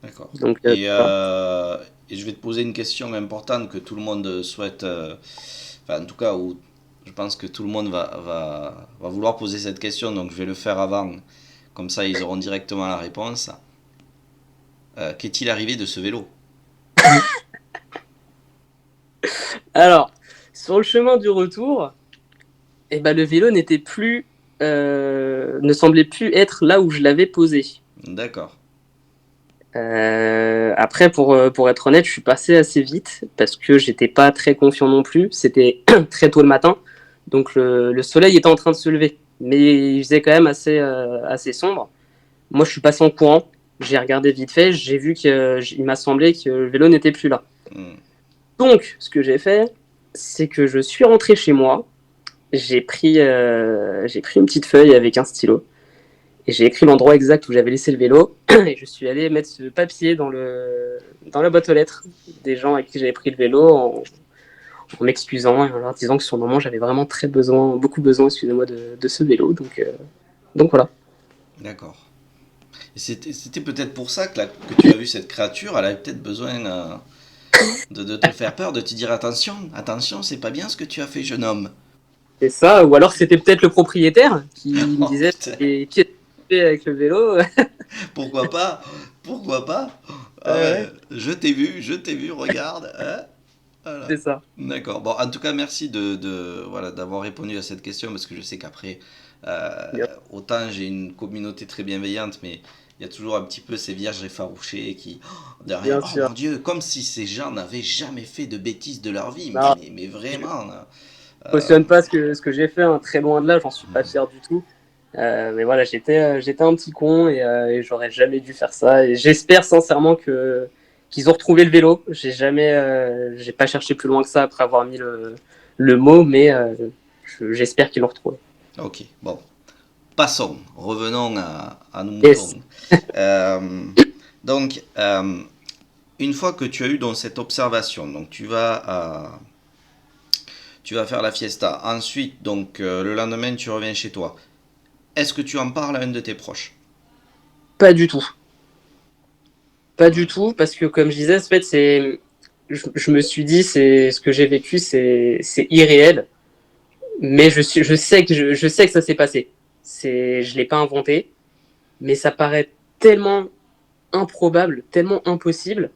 Speaker 3: D'accord.
Speaker 4: Donc, voilà.
Speaker 3: Et je vais te poser une question importante que tout le monde souhaite, enfin en tout cas où je pense que tout le monde va vouloir poser cette question, donc je vais le faire avant, comme ça ils auront directement la réponse. Qu'est-il arrivé de ce vélo?
Speaker 4: Alors, sur le chemin du retour, eh ben, le vélo ne semblait plus être là où je l'avais posé.
Speaker 3: D'accord.
Speaker 4: Après, pour être honnête, je suis passé assez vite parce que j'étais pas très confiant non plus. C'était très tôt le matin, donc le soleil était en train de se lever, mais il faisait quand même assez sombre. Moi, je suis passé en courant, j'ai regardé vite fait, j'ai vu qu'il m'a semblé que le vélo n'était plus là.
Speaker 3: Hmm.
Speaker 4: Donc, ce que j'ai fait, c'est que je suis rentré chez moi, j'ai pris une petite feuille avec un stylo et j'ai écrit l'endroit exact où j'avais laissé le vélo et je suis allé mettre ce papier dans la boîte aux lettres des gens à qui j'avais pris le vélo en m'excusant et en leur disant que sur le moment j'avais vraiment beaucoup besoin, excusez-moi, de ce vélo. Donc voilà.
Speaker 3: D'accord. Et c'était peut-être pour ça que tu as vu cette créature, elle avait peut-être besoin de te faire peur, de te dire attention, attention, c'est pas bien ce que tu as fait, jeune homme.
Speaker 4: C'est ça, ou alors c'était peut-être le propriétaire qui me
Speaker 3: Oh
Speaker 4: disait
Speaker 3: putain,
Speaker 4: et qui est fait avec le vélo.
Speaker 3: pourquoi pas? Pourquoi pas? Ah ouais,
Speaker 4: Ouais,
Speaker 3: je t'ai vu, regarde. Hein.
Speaker 4: c'est
Speaker 3: Voilà.
Speaker 4: ça.
Speaker 3: D'accord. Bon, en tout cas, merci voilà, d'avoir répondu à cette question parce que je sais qu'après, autant j'ai une communauté très bienveillante, mais il y a toujours un petit peu ces vierges effarouchées qui, derrière,
Speaker 4: Bien
Speaker 3: oh
Speaker 4: sûr.
Speaker 3: mon Dieu, comme si ces gens n'avaient jamais fait de bêtises de leur vie,
Speaker 4: Non,
Speaker 3: mais
Speaker 4: je
Speaker 3: vraiment.
Speaker 4: cautionne pas ce que j'ai fait, hein, très loin de là, j'en suis pas
Speaker 3: Hmm.
Speaker 4: fier du tout. Mais voilà, j'étais un petit con et j'aurais jamais dû faire ça. Et j'espère sincèrement qu'ils ont retrouvé le vélo. J'ai pas cherché plus loin que ça après avoir mis le mot, mais j'espère qu'ils l'ont retrouvé.
Speaker 3: Ok, bon. Passons, revenons à nos
Speaker 4: Yes.
Speaker 3: moutons. Donc, une fois que tu as eu donc, cette observation, donc tu vas faire la fiesta. Ensuite, donc le lendemain, tu reviens chez toi. Est-ce que tu en parles à un de tes proches?
Speaker 4: Pas du tout. Pas
Speaker 3: Ouais.
Speaker 4: du tout, parce que comme je disais, en fait, je me suis dit, c'est ce que j'ai vécu, c'est irréel, mais je sais que ça s'est passé. Je l'ai pas inventé, mais ça paraît tellement improbable, tellement impossible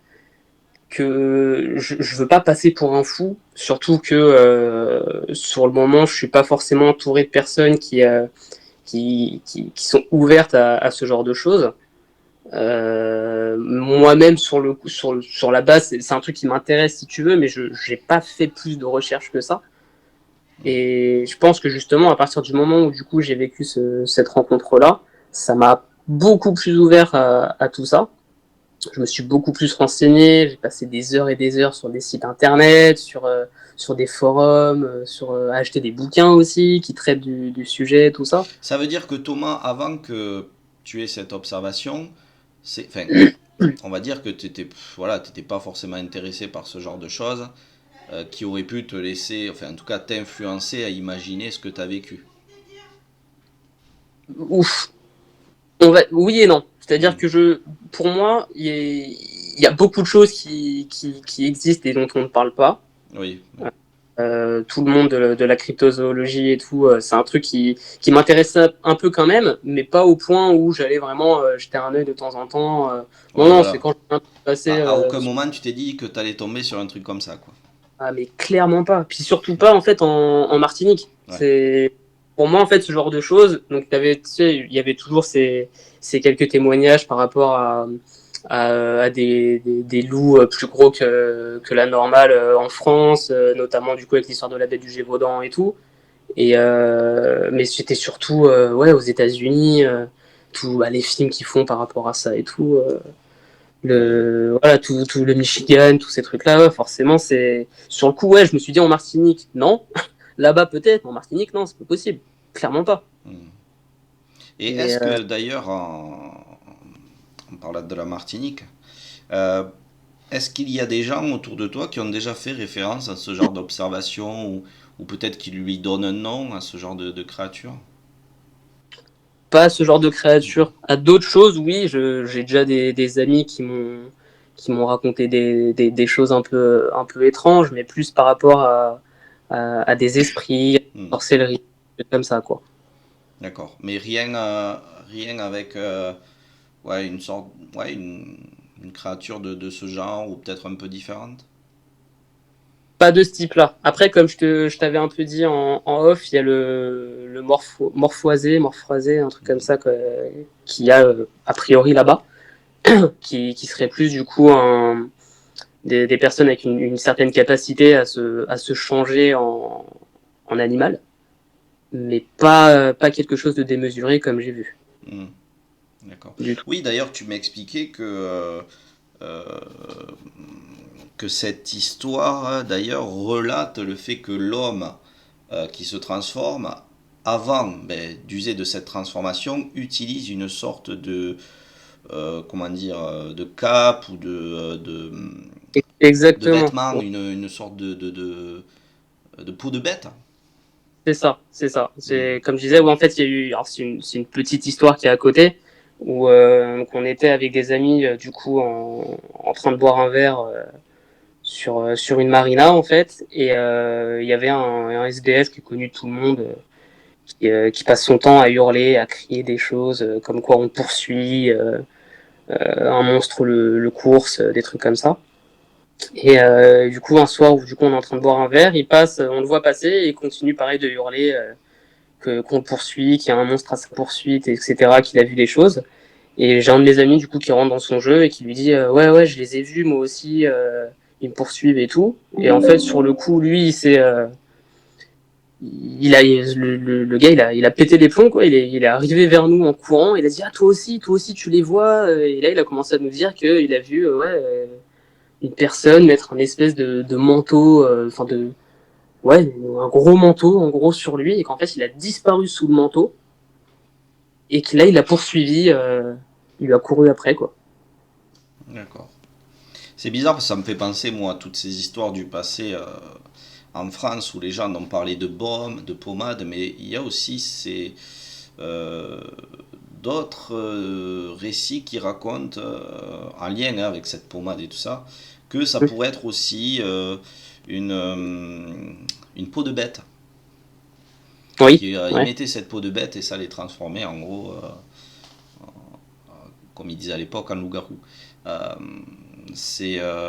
Speaker 4: que je veux pas passer pour un fou, surtout que sur le moment, je suis pas forcément entouré de personnes qui sont ouvertes à ce genre de choses. Moi-même sur la base, c'est un truc qui m'intéresse si tu veux, mais je j'ai pas fait plus de recherches que ça. Et je pense que justement, à partir du moment où du coup j'ai vécu cette rencontre-là, ça m'a beaucoup plus ouvert à tout ça. Je me suis beaucoup plus renseigné, j'ai passé des heures et des heures sur des sites internet, sur des forums, acheter des bouquins aussi qui traitent du sujet, tout ça.
Speaker 3: Ça veut dire que Thomas, avant que tu aies cette observation, enfin, on va dire que tu n'étais voilà, t'étais pas forcément intéressé par ce genre de choses qui auraient pu te laisser, enfin en tout cas t'influencer à imaginer ce que tu as vécu.
Speaker 4: Ouf, oui et non. C'est-à-dire
Speaker 3: Mm.
Speaker 4: que pour moi, il y a beaucoup de choses qui existent et dont on ne parle pas.
Speaker 3: Oui, oui.
Speaker 4: Tout le monde de la cryptozoologie et tout, c'est un truc qui m'intéressait un peu quand même, mais pas au point où j'allais vraiment jeter un œil de temps en temps. Non,
Speaker 3: Ouais,
Speaker 4: non, c'est
Speaker 3: voilà.
Speaker 4: quand je suis passé.
Speaker 3: À aucun moment tu t'es dit que tu allais tomber sur un truc comme ça, quoi.
Speaker 4: Ah, mais clairement pas. Puis surtout pas en fait en Martinique.
Speaker 3: Ouais.
Speaker 4: C'est pour moi en fait ce genre de choses. Donc tu sais, il y avait toujours ces quelques témoignages par rapport à des loups plus gros que la normale en France, notamment du coup avec l'histoire de la baie du Gévaudan et tout. Mais c'était surtout ouais aux États-Unis, les films qu'ils font par rapport à ça et tout.
Speaker 3: Oui.
Speaker 4: Voilà, tout le Michigan, tous ces trucs-là, ouais, forcément, c'est. Sur le coup, ouais, je me suis dit en Martinique, non. Là-bas, peut-être, mais en Martinique, non, c'est pas possible. Clairement pas.
Speaker 3: Mm. Et
Speaker 4: Mais
Speaker 3: est-ce que d'ailleurs, en parlant de la Martinique, euh, est-ce qu'il y a des gens autour de toi qui ont déjà fait référence à ce genre d'observation ou peut-être qui lui donnent un nom à ce genre de créature?
Speaker 4: pas ce genre de créature. À d'autres choses, oui, j'ai déjà des amis qui m'ont raconté des choses un peu étranges, mais plus par rapport à des esprits,
Speaker 3: Hmm,
Speaker 4: sorcellerie, comme ça, quoi.
Speaker 3: d'accord. Mais rien, rien avec ouais, une sorte, ouais, une créature de ce genre ou peut-être un peu différente?
Speaker 4: Pas de ce type-là. Après, comme je t'avais un peu dit en off, il y a le morphoisé, un truc comme
Speaker 3: Mhm,
Speaker 4: ça, qu'il y a a priori là-bas, qui serait plus du coup des personnes avec une certaine capacité à se changer en animal, mais pas quelque chose de démesuré comme j'ai vu,
Speaker 3: hmm, d'accord.
Speaker 4: du tout.
Speaker 3: Oui, d'ailleurs, tu m'as expliqué euh, que cette histoire, d'ailleurs, relate le fait que l'homme qui se transforme, avant ben, d'user de cette transformation, utilise une sorte comment dire, de cape ou de
Speaker 4: Exactement.
Speaker 3: vêtements, une sorte de peau de bête.
Speaker 4: C'est ça, c'est ça.
Speaker 3: Hmm,
Speaker 4: C'est comme je disais, où en fait, il y a eu, alors c'est une petite histoire qui est à côté, où on était avec des amis, du coup, en train de boire un verre sur une marina, en fait, et il y avait un SDF qui est connu de tout le monde, qui passe son temps à hurler, à crier des choses, comme quoi on poursuit un monstre le course, des trucs comme ça. Et du coup, un soir où du coup on est en train de boire un verre, il passe, on le voit passer et il continue pareil de hurler. Qu'on le poursuit, qu'il y a un monstre à sa poursuite, etc., qu'il a vu des choses. Et j'ai un de mes amis du coup qui rentre dans son jeu et qui lui dit ouais je les ai vus moi aussi, ils me poursuivent et tout. Et en fait sur le coup lui le gars, il a pété les plombs, quoi. Il est arrivé vers nous en courant. Il a dit, ah, toi aussi, tu les vois. Et là, il a commencé à nous dire qu'il a vu, une personne mettre un espèce de manteau, ouais, un gros manteau, en gros, sur lui, et qu'en fait, il a disparu sous le manteau, et que là, il l'a poursuivi, il lui a couru après, quoi.
Speaker 3: D'accord. C'est bizarre parce que ça me fait penser, moi, à toutes ces histoires du passé en France où les gens ont parlé de baume, de pommade, mais il y a aussi euh, d'autres récits qui racontent, en lien avec cette pommade et tout ça, que ça pourrait être aussi une, euh, une peau de bête.
Speaker 4: Oui,
Speaker 3: Ils
Speaker 4: ouais.
Speaker 3: mettaient cette peau de bête et ça les transformait en gros, comme ils disaient à l'époque, en loup-garou. Euh,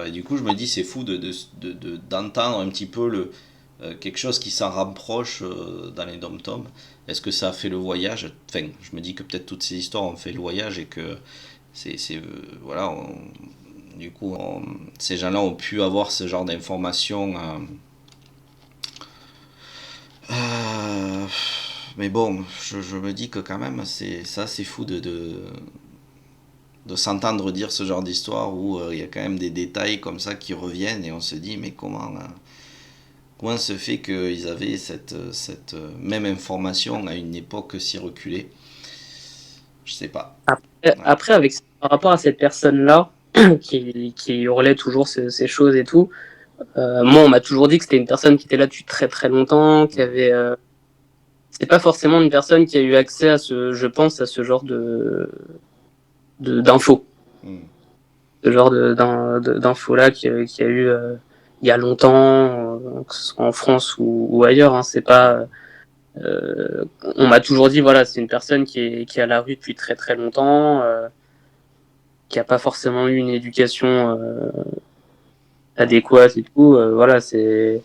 Speaker 3: et du coup, je me dis, c'est fou d'entendre un petit peu quelque chose qui s'en rapproche dans les dom-toms. Est-ce que ça a fait le voyage? Enfin, je me dis que peut-être toutes ces histoires ont fait le voyage et que voilà, du coup, ces gens-là ont pu avoir ce genre d'informations. Euh, mais bon, je me dis que quand même, c'est fou de s'entendre dire ce genre d'histoire où il y a quand même des détails comme ça qui reviennent et on se dit mais comment se fait qu'ils avaient cette même information à une époque si reculée. Je sais pas. Ouais.
Speaker 4: Après, par rapport à cette personne-là, qui hurlait toujours ces choses et tout, moi, on m'a toujours dit que c'était une personne qui était là depuis très très longtemps, qui avait. C'est pas forcément une personne qui a eu accès je pense, à ce genre d'infos.
Speaker 3: Mm.
Speaker 4: Ce genre d'infos là qui a eu il y a longtemps, que ce soit en France ou ailleurs. Hein, c'est pas. On m'a toujours dit, voilà, c'est une personne qui est à la rue depuis très très longtemps, qui a pas forcément eu une éducation adéquate et tout. Voilà, c'est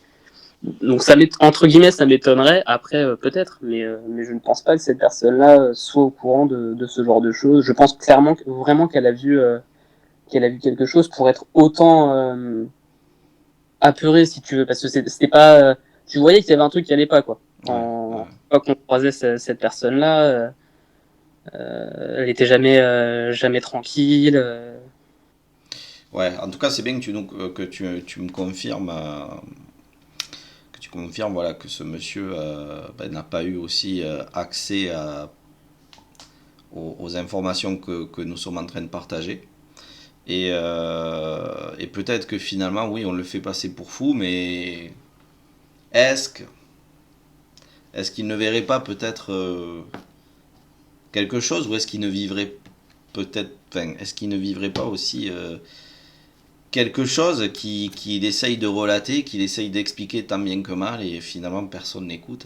Speaker 4: donc entre guillemets, ça m'étonnerait. Après, peut-être, mais je ne pense pas que cette personne-là soit au courant de ce genre de choses. Je pense clairement, vraiment qu'elle a vu quelque chose pour être autant apeurée, si tu veux, parce que c'était pas. Tu voyais qu'il y avait un truc qui allait pas, quoi.
Speaker 3: Ouais, ouais.
Speaker 4: Fois qu'on croisait cette personne-là, elle était jamais tranquille.
Speaker 3: Ouais, en tout cas, c'est bien que tu me confirmes voilà que ce monsieur n'a pas eu aussi accès aux informations que nous sommes en train de partager. Et peut-être que finalement, oui, on le fait passer pour fou, mais est-ce que est-ce qu'il ne verrait pas peut-être quelque chose ou est-ce qu'il ne vivrait peut-être, enfin, est-ce qu'il ne vivrait pas aussi quelque chose qu'il essaye de relater, qu'il essaye d'expliquer tant bien que mal et finalement personne n'écoute.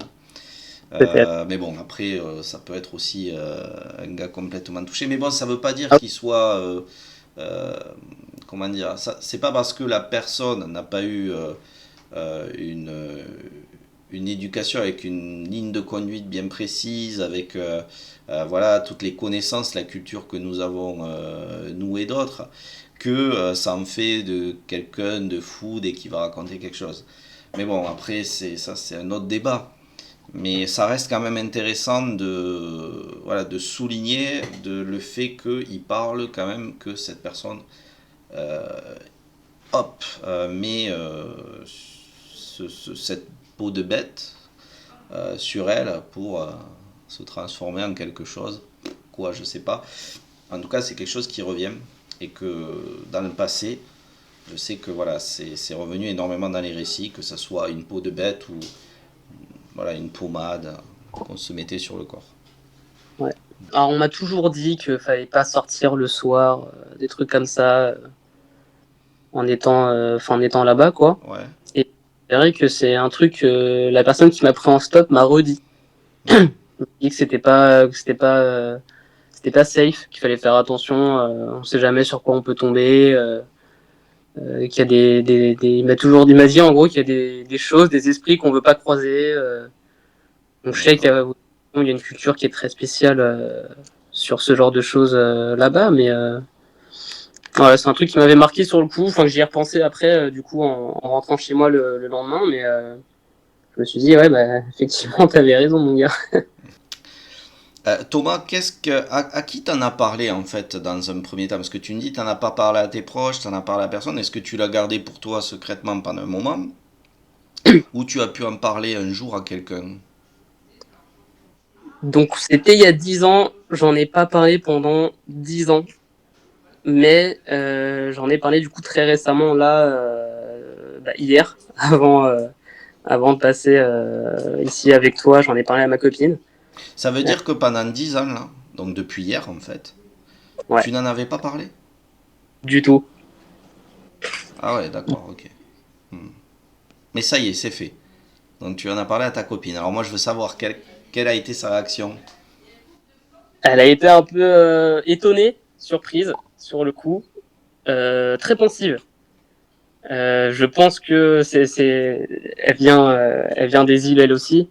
Speaker 4: Peut-être.
Speaker 3: Mais bon, après, ça peut être aussi un gars complètement touché. Mais bon, ça veut pas dire
Speaker 4: Ah,
Speaker 3: qu'il soit. Euh, comment dire ça, c'est pas parce que la personne n'a pas eu une éducation avec une ligne de conduite bien précise, avec voilà, toutes les connaissances, la culture que nous avons, nous et d'autres, que ça en fait de quelqu'un de fou dès qu'il va raconter quelque chose. Mais bon, après, c'est un autre débat. Mais ça reste quand même intéressant voilà, de souligner le fait qu'il parle quand même que cette personne, euh, hop, met cette peau de bête sur elle pour se transformer en quelque chose. Quoi, je sais pas. En tout cas, c'est quelque chose qui revient et que dans le passé, je sais que voilà, c'est revenu énormément dans les récits, que ce soit une peau de bête ou voilà, une pommade qu'on se mettait sur le corps.
Speaker 4: ouais. Alors, on m'a toujours dit qu'il fallait pas sortir le soir, des trucs comme ça, en étant là-bas, quoi.
Speaker 3: Ouais.
Speaker 4: Et c'est vrai que c'est un truc que la personne qui m'a pris en stop m'a redit.
Speaker 3: Mm.
Speaker 4: Il m'a dit c'était pas safe, qu'il fallait faire attention, on sait jamais sur quoi on peut tomber, qu'il y a il m'a dit en gros qu'il y a des choses, des esprits qu'on veut pas croiser. Donc je sais
Speaker 3: D'accord.
Speaker 4: il y a une culture qui est très spéciale sur ce genre de choses là-bas, mais ouais, c'est un truc qui m'avait marqué sur le coup. Enfin, que j'y ai repensé après, du coup, en rentrant chez moi le lendemain, Je me suis dit, ouais, bah, effectivement, t'avais raison, mon gars.
Speaker 3: Thomas, à qui t'en as parlé en fait dans un premier temps? Parce que tu me dis t'en as pas parlé à tes proches, t'en as parlé à personne. Est-ce que tu l'as gardé pour toi secrètement pendant un moment? Ou tu as pu en parler un jour à quelqu'un?
Speaker 4: Donc, c'était il y a 10 ans. J'en ai pas parlé pendant 10 ans. Mais j'en ai parlé du coup très récemment, là, hier, avant de passer ici avec toi. J'en ai parlé à ma copine.
Speaker 3: Ça veut dire que pendant 10 ans là, donc depuis hier en fait,
Speaker 4: Ouais,
Speaker 3: tu n'en avais pas parlé?
Speaker 4: du tout.
Speaker 3: Ah ouais, d'accord, ok. Hmm. Mais ça y est, c'est fait. Donc tu en as parlé à ta copine. Alors moi je veux savoir quelle a été sa réaction.
Speaker 4: Elle a été un peu étonnée, surprise, sur le coup. Très pensive. Je pense que elle vient des îles elle aussi,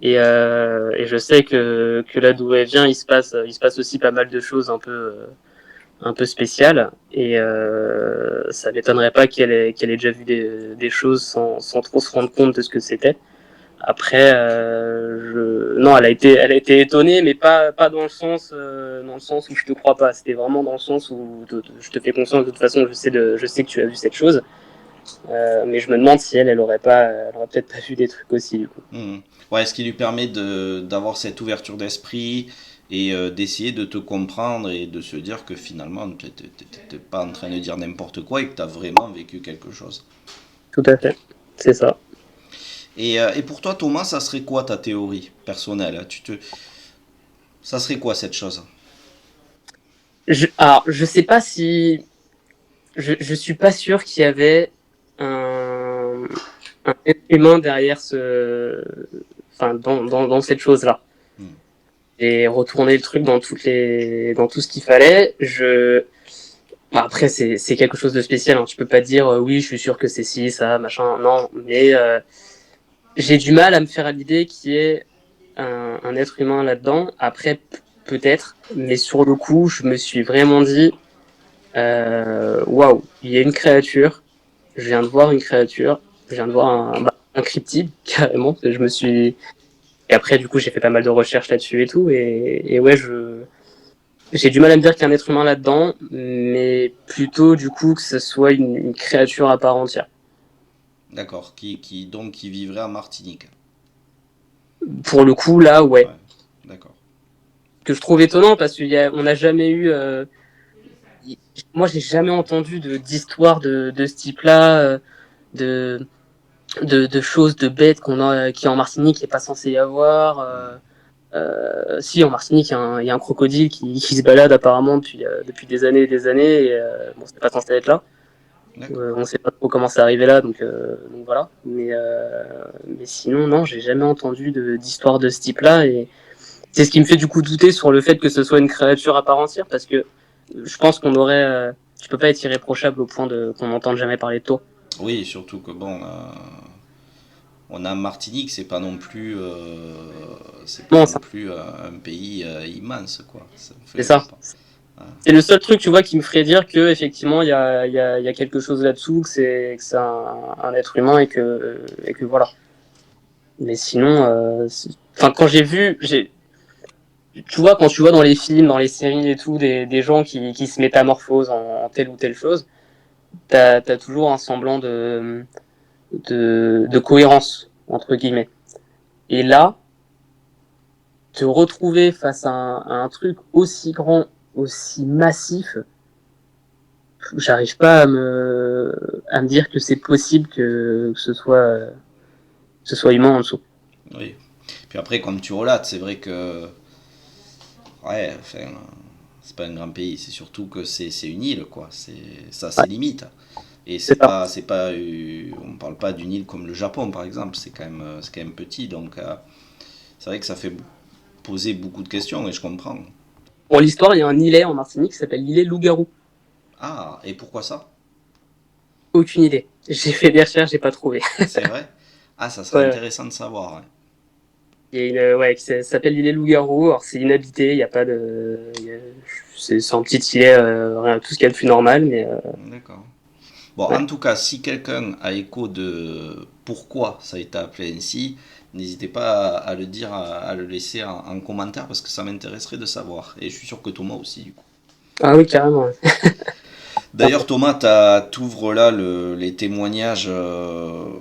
Speaker 4: et je sais que là d'où elle vient, il se passe aussi pas mal de choses un peu spéciales, et ça m'étonnerait pas qu'elle ait déjà vu des choses sans trop se rendre compte de ce que c'était. Après, non, elle a été étonnée, mais pas dans le sens où je te crois pas. C'était vraiment dans le sens où je te fais confiance. De toute façon, je sais que tu as vu cette chose. Mais je me demande si elle aurait peut-être pas vu des trucs aussi, du coup.
Speaker 3: Hmm. Ouais, ce qui lui permet d'avoir cette ouverture d'esprit et d'essayer de te comprendre et de se dire que finalement t'es pas en train de dire n'importe quoi et que tu as vraiment vécu quelque chose.
Speaker 4: Tout à fait. C'est ça.
Speaker 3: Et pour toi, Thomas, ça serait quoi ta théorie personnelle, hein? Ça serait quoi cette chose?
Speaker 4: Alors, je sais pas si, je suis pas sûr qu'il y avait un être humain derrière enfin, dans cette chose-là.
Speaker 3: Hmm.
Speaker 4: J'ai retourné le truc dans tout ce qu'il fallait. Après, c'est quelque chose de spécial, hein. Tu peux pas dire, oui, je suis sûr que c'est ci, ça, machin. Non, mais j'ai du mal à me faire à l'idée qu'il y ait un être humain là-dedans. Après, peut-être, mais sur le coup, je me suis vraiment dit, waouh, il y a une créature. Je viens de voir une créature. Je viens de voir un cryptide, carrément. Et après, du coup, j'ai fait pas mal de recherches là-dessus et tout. Et ouais, j'ai du mal à me dire qu'il y a un être humain là-dedans, mais plutôt, du coup, que ce soit une créature à part entière.
Speaker 3: D'accord, donc qui vivrait à Martinique.
Speaker 4: Pour le coup, là, ouais.
Speaker 3: Ouais, d'accord.
Speaker 4: Que je trouve étonnant parce on n'a jamais eu. Moi, j'ai jamais entendu d'histoire de ce type-là, de, de choses, de bêtes qui en Martinique n'est pas censé y avoir.
Speaker 3: Hmm.
Speaker 4: Si, en Martinique, il y a un crocodile qui se balade apparemment depuis des années et des années. Et, bon, c'est pas censé être là.
Speaker 3: D'accord.
Speaker 4: On sait pas trop comment c'est arrivé là, donc voilà. Mais sinon, non, j'ai jamais entendu d'histoire de ce type-là. Et c'est ce qui me fait du coup douter sur le fait que ce soit une créature à part entière, parce que je pense qu'on aurait. Tu peux pas être irréprochable au point qu'on n'entende jamais parler de toi.
Speaker 3: Oui, surtout que bon, on a Martinique, c'est pas
Speaker 4: Non,
Speaker 3: non plus un pays immense quoi.
Speaker 4: c'est ça.
Speaker 3: Ah,
Speaker 4: C'est le seul truc, tu vois, qui me ferait dire que effectivement il y a quelque chose là-dessous, que c'est un être humain et que voilà. Mais sinon, enfin quand tu vois, quand tu vois dans les films, dans les séries et tout, des gens qui se métamorphosent en telle ou telle chose, t'as toujours un semblant de cohérence entre guillemets. Et là, te retrouver face à un truc aussi grand, aussi massif, j'arrive pas à me dire que c'est possible que ce soit humain en dessous.
Speaker 3: oui. Puis après, comme tu relates, c'est vrai que ouais, enfin, c'est pas un grand pays, c'est surtout que c'est une île quoi. Ça,
Speaker 4: Ouais,
Speaker 3: c'est limite. Et
Speaker 4: c'est ça.
Speaker 3: c'est pas, on parle pas d'une île comme le Japon par exemple. C'est quand même petit, donc c'est vrai que ça fait poser beaucoup de questions et je comprends.
Speaker 4: Pour l'histoire, il y a un îlet en Martinique qui s'appelle l'îlet Loup-Garou.
Speaker 3: Ah, et pourquoi ça?
Speaker 4: Aucune idée. J'ai fait des recherches, j'ai pas trouvé.
Speaker 3: C'est vrai? Ah, ça serait
Speaker 4: Ouais, ouais.
Speaker 3: intéressant de savoir, ouais.
Speaker 4: Il y a ouais, ça s'appelle l'îlet Loup-Garou. Alors c'est inhabité, il y a pas c'est un petit îlet, tout ce qu'il y a de plus normal, mais
Speaker 3: D'accord. Bon,
Speaker 4: Ouais.
Speaker 3: en tout cas, si quelqu'un a écho de pourquoi ça a été appelé ainsi, n'hésitez pas à le dire, à le laisser en commentaire parce que ça m'intéresserait de savoir. Et je suis sûr que Thomas aussi, du coup.
Speaker 4: Ah oui, carrément. Ouais.
Speaker 3: D'ailleurs, Thomas, t'ouvres là les témoignages ben,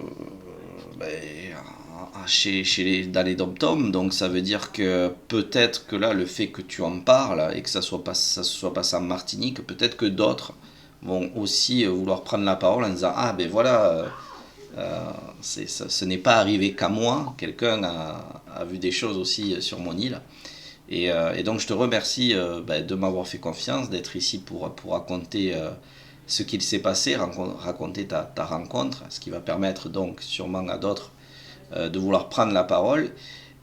Speaker 3: dans les dom-toms, donc ça veut dire que peut-être que là, le fait que tu en parles et que ça se soit passé en Martinique, peut-être que d'autres vont aussi vouloir prendre la parole en disant ah ben voilà, ce n'est pas arrivé qu'à moi, quelqu'un a vu des choses aussi sur mon île. Et donc je te remercie ben, de m'avoir fait confiance, d'être ici pour raconter ce qu'il s'est passé, raconter ta rencontre, ce qui va permettre donc sûrement à d'autres de vouloir prendre la parole.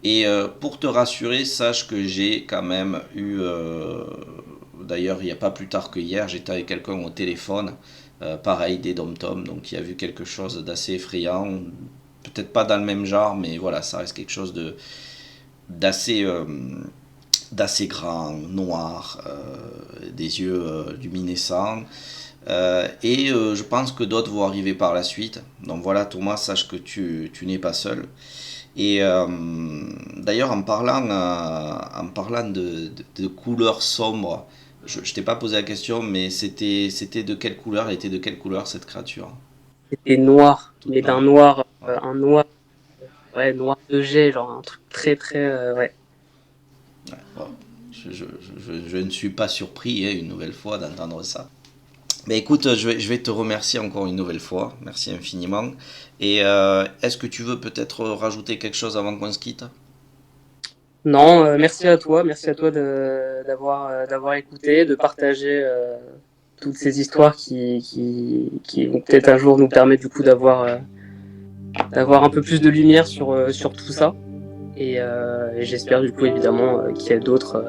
Speaker 3: Et pour te rassurer, sache que j'ai quand même eu, d'ailleurs il n'y a pas plus tard que hier, j'étais avec quelqu'un au téléphone, pareil des dom-toms, donc qui a vu quelque chose d'assez effrayant, peut-être pas dans le même genre, mais voilà, ça reste quelque chose d'assez d'assez grand, noir, des yeux luminescents. Je pense que d'autres vont arriver par la suite. Donc voilà, Thomas, sache que tu n'es pas seul. Et d'ailleurs, en parlant de couleurs sombres, je t'ai pas posé la question, mais c'était de quelle couleur, elle était de quelle couleur cette créature?
Speaker 4: C'était noir,
Speaker 3: Toute
Speaker 4: mais d'un
Speaker 3: noire.
Speaker 4: noir,
Speaker 3: Ouais.
Speaker 4: un noir, ouais, noir de jet, genre un truc très très, ouais.
Speaker 3: Ouais, bon. Je ne suis pas surpris une nouvelle fois d'entendre ça. Mais écoute, je vais te remercier encore une nouvelle fois. Merci infiniment. Et est-ce que tu veux peut-être rajouter quelque chose avant qu'on se quitte?
Speaker 4: Non, merci à toi d'avoir écouté, de partager toutes ces histoires qui vont peut-être un jour nous permettre du coup d'avoir un peu plus de lumière sur tout ça. Et j'espère du coup évidemment qu'il y a d'autres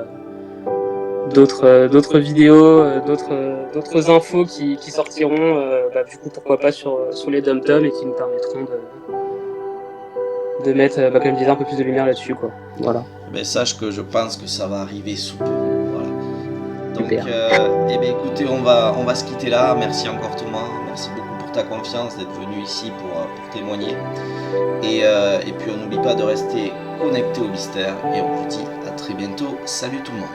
Speaker 4: vidéos, d'autres infos qui sortiront, bah, du coup pourquoi pas sur les dom-toms et qui nous permettront de mettre, bah, comme je disais, un peu plus de lumière là-dessus, quoi. Voilà,
Speaker 3: Mais sache que je pense que ça va arriver sous peu. Voilà. Donc,
Speaker 4: super.
Speaker 3: eh bien, écoutez, on va se quitter là. Merci encore Thomas. Merci beaucoup pour ta confiance, d'être venu ici pour témoigner. Et puis, on n'oublie pas de rester connecté au mystère. Et on vous dit à très bientôt. Salut tout le monde.